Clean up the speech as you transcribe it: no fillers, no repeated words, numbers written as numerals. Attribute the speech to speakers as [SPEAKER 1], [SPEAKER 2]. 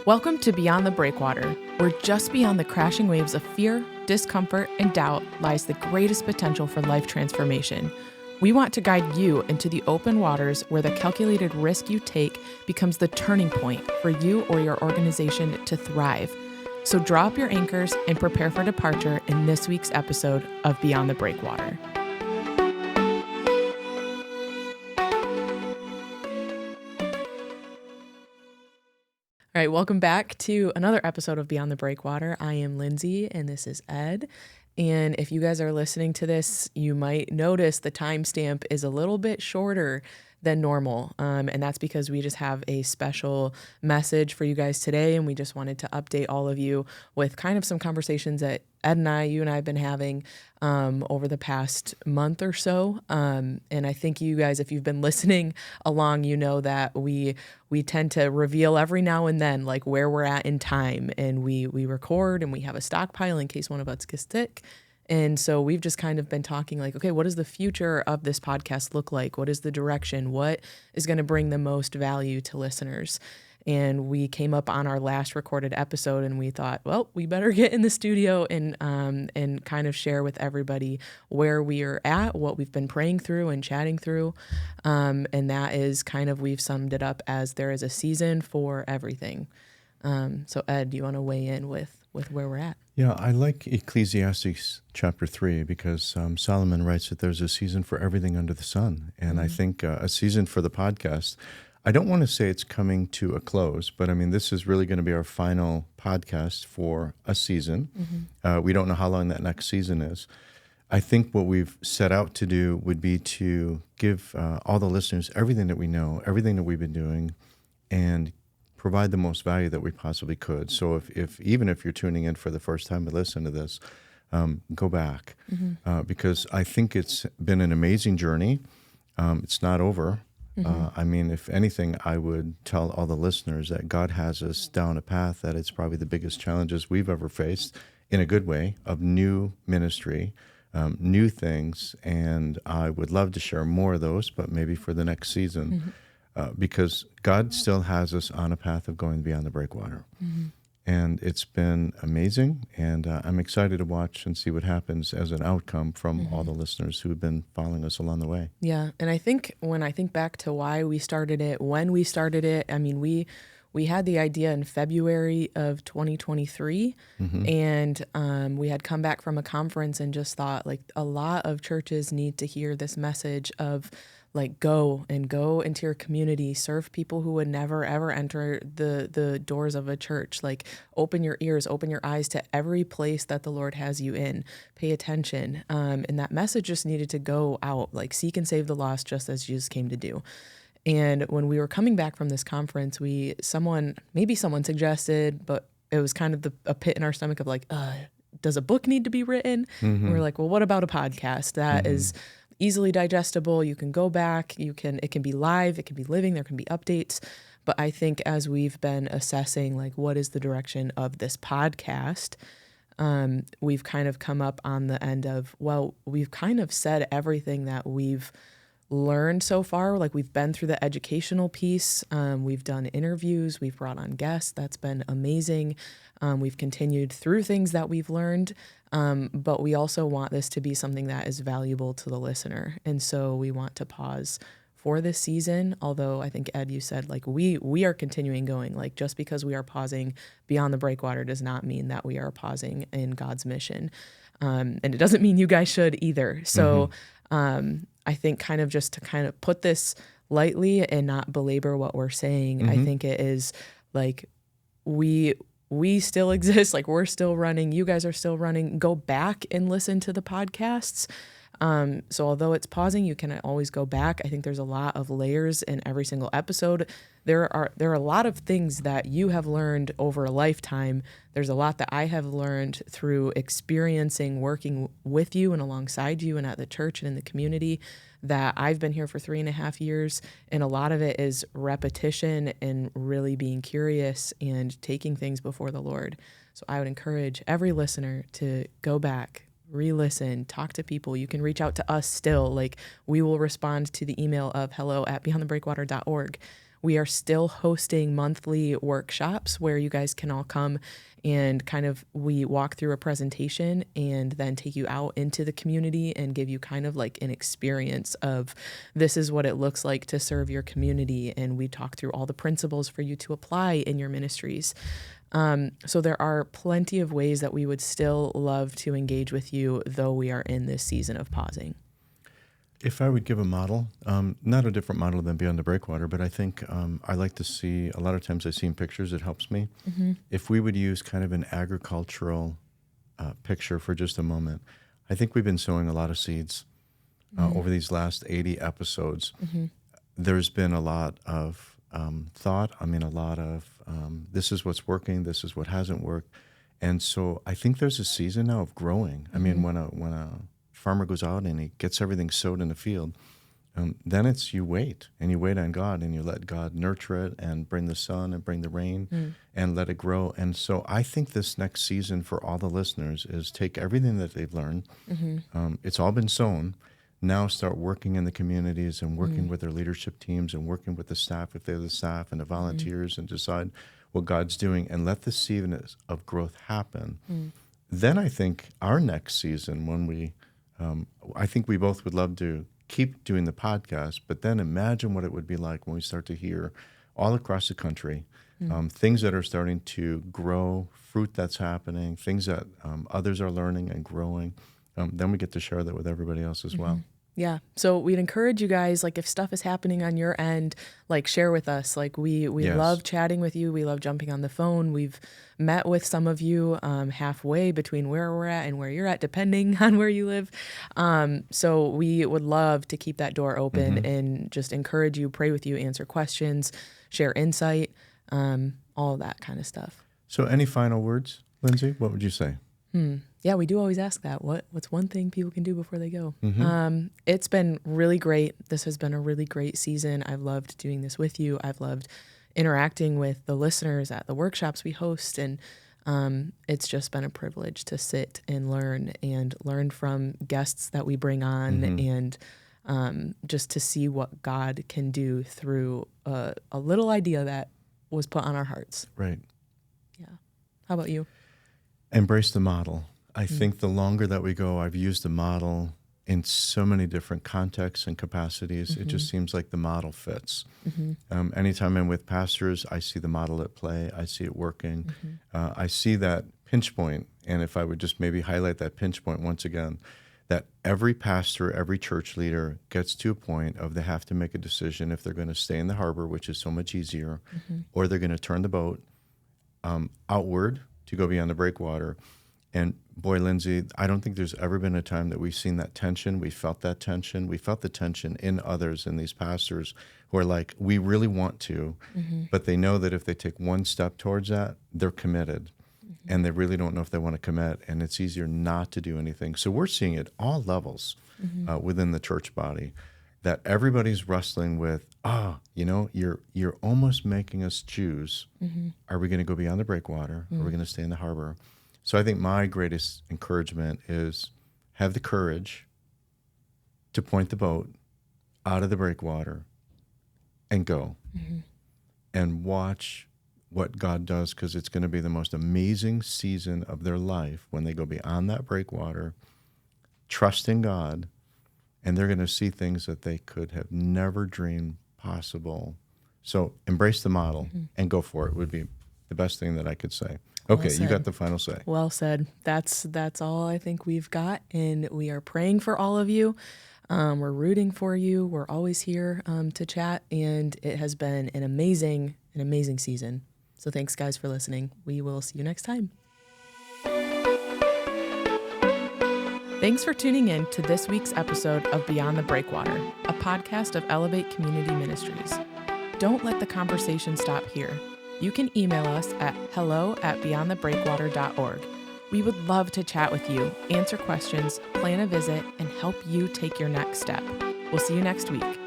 [SPEAKER 1] Welcome to Beyond the Breakwater, where just beyond the crashing waves of fear, discomfort, and doubt lies the greatest potential for life transformation. We want to guide you into the open waters where the calculated risk you take becomes the turning point for you or your organization to thrive. So drop your anchors and prepare for departure in this week's episode of Beyond the Breakwater. All right, welcome back to another episode of Beyond the Breakwater. I am Lyndsay and this is Ed. And if you guys are listening to this, you might notice the timestamp is a little bit shorter than normal. And that's because we just have a special message for you guys today. And we just wanted to update all of you with kind of some conversations that Ed and you and I have been having over the past month or so. And I think you guys, if you've been listening along, you know that we tend to reveal every now and then, like where we're at in time, and we record and we have a stockpile in case one of us gets sick. And so we've just kind of been talking like, okay, what does the future of this podcast look like? What is the direction? What is going to bring the most value to listeners? And we came up on our last recorded episode and we thought, well, we better get in the studio and kind of share with everybody where we are at, what we've been praying through and chatting through. And that is kind of, we've summed it up as there is a season for everything. So Ed, do you want to weigh in with where we're at?
[SPEAKER 2] Yeah, I like Ecclesiastes chapter 3 because Solomon writes that there's a season for everything under the sun. And I think a season for the podcast. I don't want to say it's coming to a close, but I mean, this is really going to be our final podcast for a season. We don't know how long that next season is. I think what we've set out to do would be to give all the listeners everything that we know, everything that we've been doing, and provide the most value that we possibly could. So if even if you're tuning in for the first time to listen to this, go back because I think it's been an amazing journey. It's not over. I mean, if anything, I would tell all the listeners that God has us down a path that it's probably the biggest challenges we've ever faced in a good way of new ministry, new things. And I would love to share more of those, but maybe for the next season. Because God still has us on a path of going beyond the breakwater. And it's been amazing, and I'm excited to watch and see what happens as an outcome from all the listeners who have been following us along the way.
[SPEAKER 1] Yeah, and I think when I think back to why we started it, when we started it, I mean, we had the idea in February of 2023, and we had come back from a conference and just thought, like, a lot of churches need to hear this message of, like, go into your community, serve people who would never, ever enter the doors of a church. Like, open your ears, open your eyes to every place that the Lord has you in. Pay attention. And that message just needed to go out, like, seek and save the lost, just as Jesus came to do. And when we were coming back from this conference, someone suggested, but it was kind of a pit in our stomach of like, does a book need to be written? And we're like, well, what about a podcast that is easily digestible? You can go back, it can be live, it can be living, there can be updates. But I think as we've been assessing, like, what is the direction of this podcast, we've kind of come up on the end of, well, we've kind of said everything that we've learned so far. Like, we've been through the educational piece, we've done interviews, we've brought on guests, that's been amazing. We've continued through things that we've learned, but we also want this to be something that is valuable to the listener. And so we want to pause for this season, although I think, Ed, you said, like, we are continuing going. Like, just because we are pausing beyond the breakwater does not mean that we are pausing in God's mission. And it doesn't mean you guys should either. So I think kind of just to kind of put this lightly and not belabor what we're saying, I think it is like we still exist, like we're still running, you guys are still running. Go back and listen to the podcasts. So although it's pausing, you can always go back. I think there's a lot of layers in every single episode. There are a lot of things that you have learned over a lifetime. There's a lot that I have learned through experiencing working with you and alongside you and at the church and in the community, that I've been here for 3.5 years. And a lot of it is repetition and really being curious and taking things before the Lord. So I would encourage every listener to go back, re-listen, talk to people. You can reach out to us still. Like, we will respond to the email of hello@beyondthebreakwater.org. We are still hosting monthly workshops where you guys can all come and we walk through a presentation and then take you out into the community and give you kind of like an experience of this is what it looks like to serve your community. And we talk through all the principles for you to apply in your ministries. So there are plenty of ways that we would still love to engage with you, though we are in this season of pausing.
[SPEAKER 2] If I would give a model, not a different model than Beyond the Breakwater, but I think I like to see, a lot of times I see in pictures, it helps me. Mm-hmm. If we would use kind of an agricultural picture for just a moment, I think we've been sowing a lot of seeds over these last 80 episodes. Mm-hmm. There's been a lot of thought, a lot of this is what's working, this is what hasn't worked. And so I think there's a season now of growing. Mm-hmm. When a farmer goes out and he gets everything sowed in the field, then it's you wait on God and you let God nurture it and bring the sun and bring the rain and let it grow. And so I think this next season for all the listeners is take everything that they've learned. Mm-hmm. It's all been sown. Now start working in the communities and working with their leadership teams and working with the staff if they're the staff and the volunteers and decide what God's doing and let the season of growth happen. Then I think our next season when we I think we both would love to keep doing the podcast, but then imagine what it would be like when we start to hear all across the country things that are starting to grow, fruit that's happening, things that others are learning and growing. Then we get to share that with everybody else as well.
[SPEAKER 1] Yeah. So we'd encourage you guys, like if stuff is happening on your end, like share with us. Like we
[SPEAKER 2] Yes.
[SPEAKER 1] love chatting with you. We love jumping on the phone. We've met with some of you halfway between where we're at and where you're at, depending on where you live. So we would love to keep that door open and just encourage you, pray with you, answer questions, share insight, all of that kind of stuff.
[SPEAKER 2] So any final words, Lyndsay? What would you say?
[SPEAKER 1] Yeah, we do always ask that. What's one thing people can do before they go? It's been really great. This has been a really great season. I've loved doing this with you. I've loved interacting with the listeners at the workshops we host. And it's just been a privilege to sit and learn from guests that we bring on and just to see what God can do through a little idea that was put on our hearts.
[SPEAKER 2] Right.
[SPEAKER 1] Yeah. How about you?
[SPEAKER 2] Embrace the model. I think the longer that we go, I've used the model in so many different contexts and capacities. It just seems like the model fits. Anytime I'm with pastors, I see the model at play. I see it working. I see that pinch point. And if I would just maybe highlight that pinch point once again, that every pastor, every church leader gets to a point of they have to make a decision if they're going to stay in the harbor, which is so much easier, or they're going to turn the boat outward to go beyond the breakwater. And boy, Lyndsay, I don't think there's ever been a time that we've seen that tension. We felt that tension. We felt the tension in others, in these pastors who are like, we really want to, but they know that if they take one step towards that, they're committed. And they really don't know if they want to commit, and it's easier not to do anything. So we're seeing at all levels within the church body that everybody's wrestling with, you're almost making us choose. Are we going to go beyond the breakwater? Or are we going to stay in the harbor? So I think my greatest encouragement is have the courage to point the boat out of the breakwater and go and watch what God does, because it's going to be the most amazing season of their life when they go beyond that breakwater, trusting God, and they're going to see things that they could have never dreamed possible. So embrace the model and go for it would be the best thing that I could say. Okay, you got the final say.
[SPEAKER 1] Well said. That's all I think we've got, and we are praying for all of you. We're rooting for you. We're always here to chat, and it has been an amazing season. So thanks, guys, for listening. We will see you next time. Thanks for tuning in to this week's episode of Beyond the Breakwater, a podcast of Elevate Community Ministries. Don't let the conversation stop here. You can email us at hello@beyondthebreakwater.org. We would love to chat with you, answer questions, plan a visit, and help you take your next step. We'll see you next week.